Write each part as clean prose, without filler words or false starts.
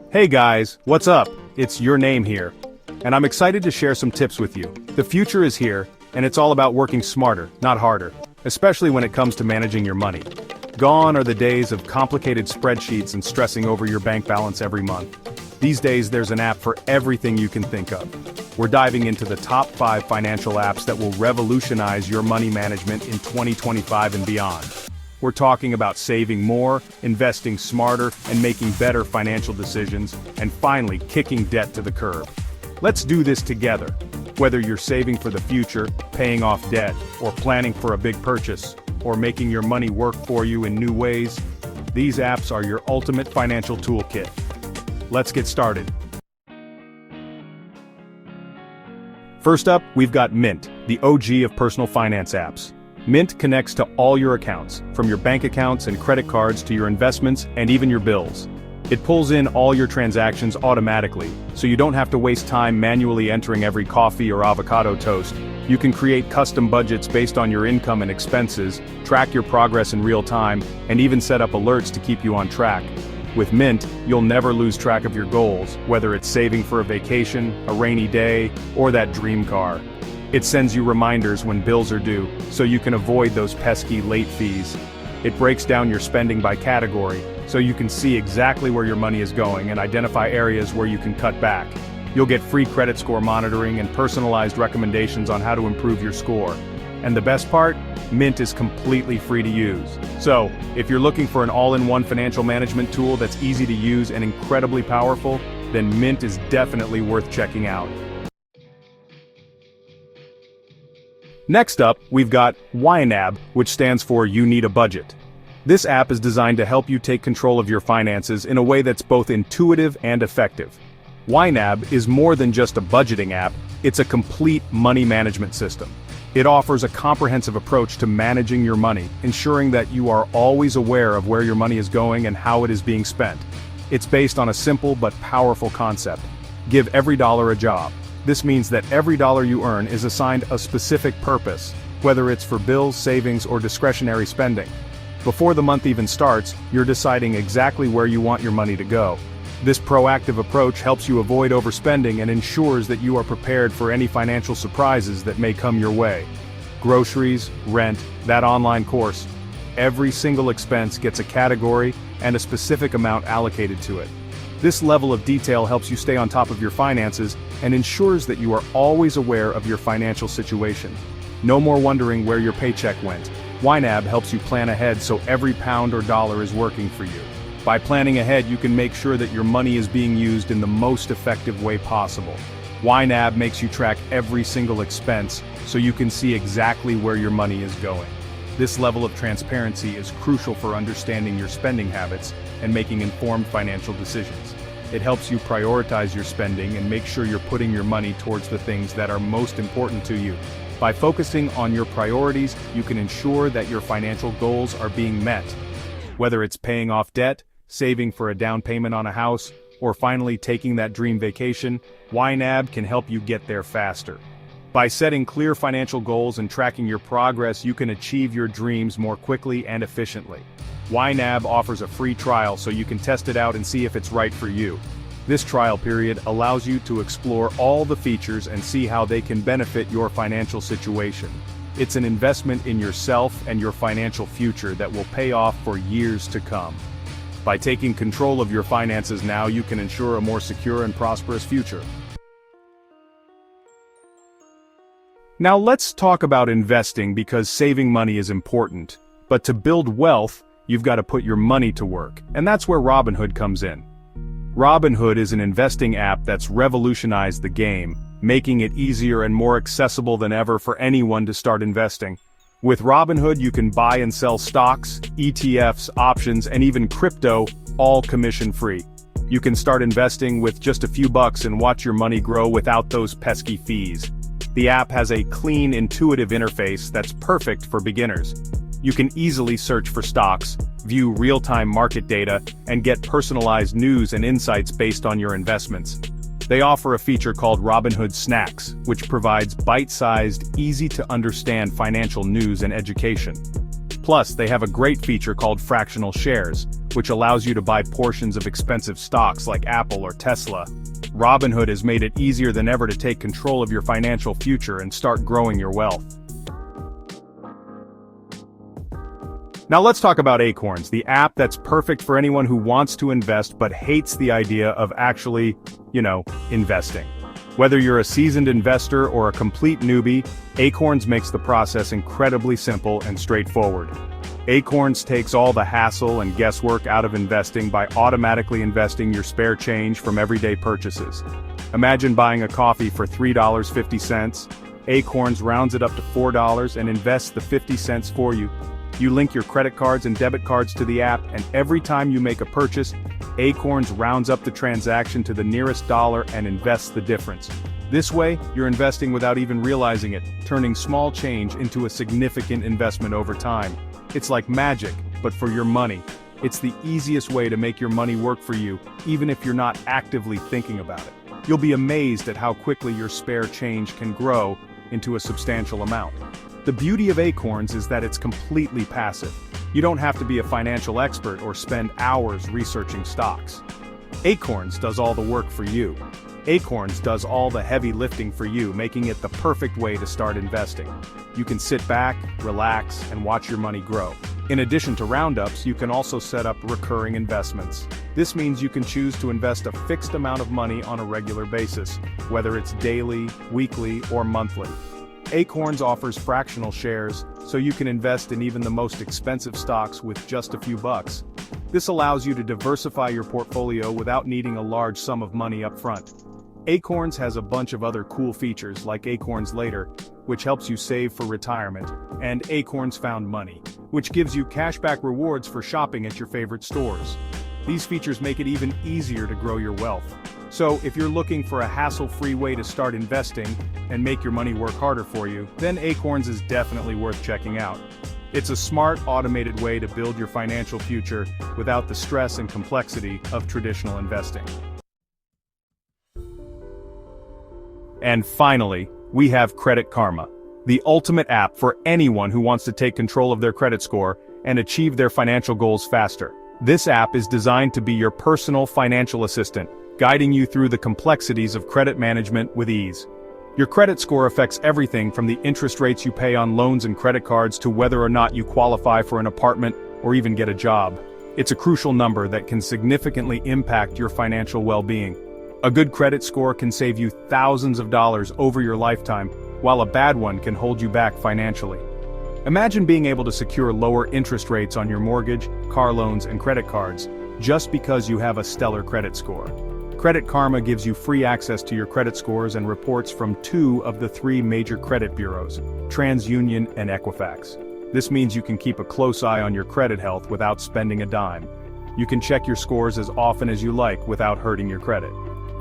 Hey guys, what's up? It's your name here. And I'm excited to share some tips with you. The future is here, and it's all about working smarter, not harder, especially when it comes to managing your money. Gone are the days of complicated spreadsheets and stressing over your bank balance every month. These days there's an app for everything you can think of. We're diving into the top 5 financial apps that will revolutionize your money management in 2025 and beyond. We're talking about saving more, investing smarter, and making better financial decisions, and finally kicking debt to the curb. Let's do this together. Whether you're saving for the future, paying off debt, or planning for a big purchase, or making your money work for you in new ways, these apps are your ultimate financial toolkit. Let's get started. First up, we've got Mint, the OG of personal finance apps. Mint connects to all your accounts, from your bank accounts and credit cards to your investments and even your bills. It pulls in all your transactions automatically, so you don't have to waste time manually entering every coffee or avocado toast. You can create custom budgets based on your income and expenses, track your progress in real time, and even set up alerts to keep you on track. With Mint, you'll never lose track of your goals, whether it's saving for a vacation, a rainy day, or that dream car. It sends you reminders when bills are due, so you can avoid those pesky late fees. It breaks down your spending by category, so you can see exactly where your money is going and identify areas where you can cut back. You'll get free credit score monitoring and personalized recommendations on how to improve your score. And the best part? Mint is completely free to use. So, if you're looking for an all-in-one financial management tool that's easy to use and incredibly powerful, then Mint is definitely worth checking out. Next up, we've got YNAB, which stands for You Need a Budget. This app is designed to help you take control of your finances in a way that's both intuitive and effective. YNAB is more than just a budgeting app, it's a complete money management system. It offers a comprehensive approach to managing your money, ensuring that you are always aware of where your money is going and how it is being spent. It's based on a simple but powerful concept: give every dollar a job. This means that every dollar you earn is assigned a specific purpose, whether it's for bills, savings, or discretionary spending. Before the month even starts, you're deciding exactly where you want your money to go. This proactive approach helps you avoid overspending and ensures that you are prepared for any financial surprises that may come your way. Groceries, rent, that online course. Every single expense gets a category and a specific amount allocated to it. This level of detail helps you stay on top of your finances and ensures that you are always aware of your financial situation. No more wondering where your paycheck went. YNAB helps you plan ahead so every pound or dollar is working for you. By planning ahead, you can make sure that your money is being used in the most effective way possible. YNAB makes you track every single expense so you can see exactly where your money is going. This level of transparency is crucial for understanding your spending habits and making informed financial decisions. It helps you prioritize your spending and make sure you're putting your money towards the things that are most important to you. By focusing on your priorities, you can ensure that your financial goals are being met. Whether it's paying off debt, saving for a down payment on a house, or finally taking that dream vacation, YNAB can help you get there faster. By setting clear financial goals and tracking your progress, you can achieve your dreams more quickly and efficiently. YNAB offers a free trial so you can test it out and see if it's right for you. This trial period allows you to explore all the features and see how they can benefit your financial situation. It's an investment in yourself and your financial future that will pay off for years to come. By taking control of your finances now, you can ensure a more secure and prosperous future. Now let's talk about investing, because saving money is important. But to build wealth, you've got to put your money to work, and that's where Robinhood comes in. Robinhood is an investing app that's revolutionized the game, making it easier and more accessible than ever for anyone to start investing. With Robinhood, you can buy and sell stocks, ETFs, options, and even crypto, all commission-free. You can start investing with just a few bucks and watch your money grow without those pesky fees. The app has a clean, intuitive interface that's perfect for beginners. You can easily search for stocks, view real-time market data, and get personalized news and insights based on your investments. They offer a feature called Robinhood Snacks, which provides bite-sized, easy-to-understand financial news and education. Plus, they have a great feature called Fractional Shares, which allows you to buy portions of expensive stocks like Apple or Tesla. Robinhood has made it easier than ever to take control of your financial future and start growing your wealth. Now let's talk about Acorns, the app that's perfect for anyone who wants to invest but hates the idea of actually, investing. Whether you're a seasoned investor or a complete newbie, Acorns makes the process incredibly simple and straightforward. Acorns takes all the hassle and guesswork out of investing by automatically investing your spare change from everyday purchases. Imagine buying a coffee for $3.50. Acorns rounds it up to $4 and invests the 50 cents for you. You link your credit cards and debit cards to the app, and every time you make a purchase, Acorns rounds up the transaction to the nearest dollar and invests the difference. This way, you're investing without even realizing it, turning small change into a significant investment over time. It's like magic, but for your money. It's the easiest way to make your money work for you, even if you're not actively thinking about it. You'll be amazed at how quickly your spare change can grow into a substantial amount. The beauty of Acorns is that it's completely passive. You don't have to be a financial expert or spend hours researching stocks. Acorns does all the work for you. Acorns does all the heavy lifting for you, making it the perfect way to start investing. You can sit back, relax, and watch your money grow. In addition to roundups, you can also set up recurring investments. This means you can choose to invest a fixed amount of money on a regular basis, whether it's daily, weekly, or monthly. Acorns offers fractional shares, so you can invest in even the most expensive stocks with just a few bucks. This allows you to diversify your portfolio without needing a large sum of money up front. Acorns has a bunch of other cool features like Acorns Later, which helps you save for retirement, and Acorns Found Money, which gives you cashback rewards for shopping at your favorite stores. These features make it even easier to grow your wealth. So if you're looking for a hassle-free way to start investing and make your money work harder for you, then Acorns is definitely worth checking out. It's a smart, automated way to build your financial future without the stress and complexity of traditional investing. And finally, we have Credit Karma, the ultimate app for anyone who wants to take control of their credit score and achieve their financial goals faster. This app is designed to be your personal financial assistant, guiding you through the complexities of credit management with ease. Your credit score affects everything from the interest rates you pay on loans and credit cards to whether or not you qualify for an apartment or even get a job. It's a crucial number that can significantly impact your financial well-being. A good credit score can save you thousands of dollars over your lifetime, while a bad one can hold you back financially. Imagine being able to secure lower interest rates on your mortgage, car loans, and credit cards, just because you have a stellar credit score. Credit Karma gives you free access to your credit scores and reports from 2 of the 3 major credit bureaus, TransUnion and Equifax. This means you can keep a close eye on your credit health without spending a dime. You can check your scores as often as you like without hurting your credit.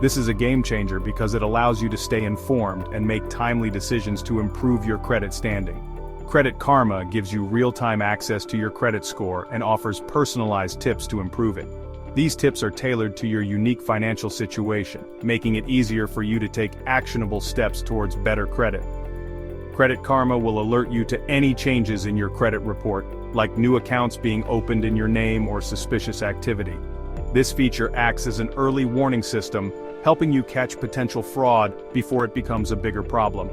This is a game changer because it allows you to stay informed and make timely decisions to improve your credit standing. Credit Karma gives you real-time access to your credit score and offers personalized tips to improve it. These tips are tailored to your unique financial situation, making it easier for you to take actionable steps towards better credit. Credit Karma will alert you to any changes in your credit report, like new accounts being opened in your name or suspicious activity. This feature acts as an early warning system, helping you catch potential fraud before it becomes a bigger problem.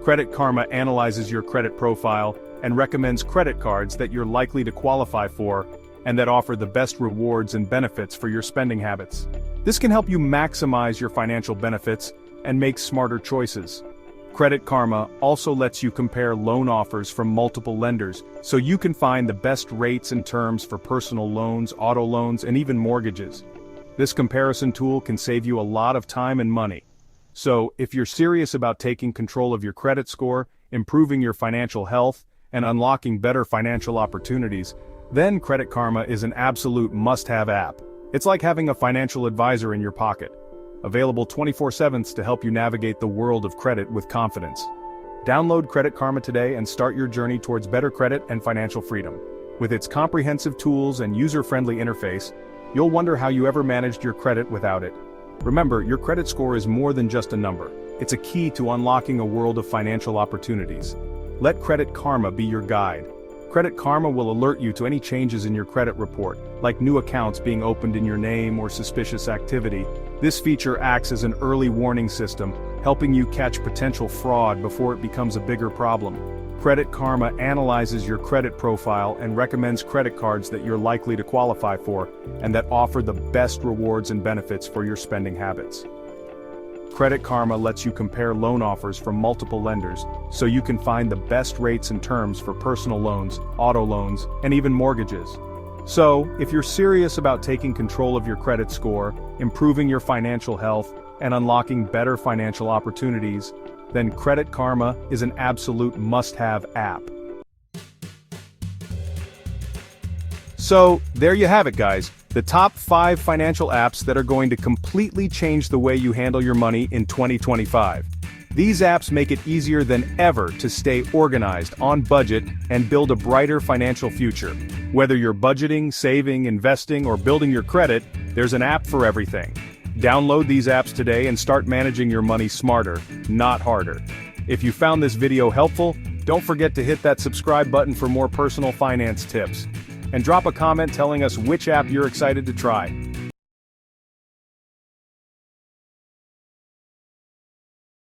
Credit Karma analyzes your credit profile and recommends credit cards that you're likely to qualify for and that offer the best rewards and benefits for your spending habits. This can help you maximize your financial benefits and make smarter choices. Credit Karma also lets you compare loan offers from multiple lenders, so you can find the best rates and terms for personal loans, auto loans, and even mortgages. This comparison tool can save you a lot of time and money. So, if you're serious about taking control of your credit score, improving your financial health, and unlocking better financial opportunities, then Credit Karma is an absolute must-have app. It's like having a financial advisor in your pocket. Available 24/7 to help you navigate the world of credit with confidence. Download Credit Karma today and start your journey towards better credit and financial freedom. With its comprehensive tools and user-friendly interface, you'll wonder how you ever managed your credit without it. Remember, your credit score is more than just a number. It's a key to unlocking a world of financial opportunities. Let Credit Karma be your guide. Credit Karma will alert you to any changes in your credit report, like new accounts being opened in your name or suspicious activity. This feature acts as an early warning system, helping you catch potential fraud before it becomes a bigger problem. Credit Karma analyzes your credit profile and recommends credit cards that you're likely to qualify for, and that offer the best rewards and benefits for your spending habits. Credit Karma lets you compare loan offers from multiple lenders, so you can find the best rates and terms for personal loans, auto loans, and even mortgages. So, if you're serious about taking control of your credit score, improving your financial health, and unlocking better financial opportunities, then Credit Karma is an absolute must-have app. So, there you have it, guys. The top 5 financial apps that are going to completely change the way you handle your money in 2025. These apps make it easier than ever to stay organized, on budget, and build a brighter financial future. Whether you're budgeting, saving, investing, or building your credit, there's an app for everything. Download these apps today and start managing your money smarter, not harder. If you found this video helpful, don't forget to hit that subscribe button for more personal finance tips. And drop a comment telling us which app you're excited to try.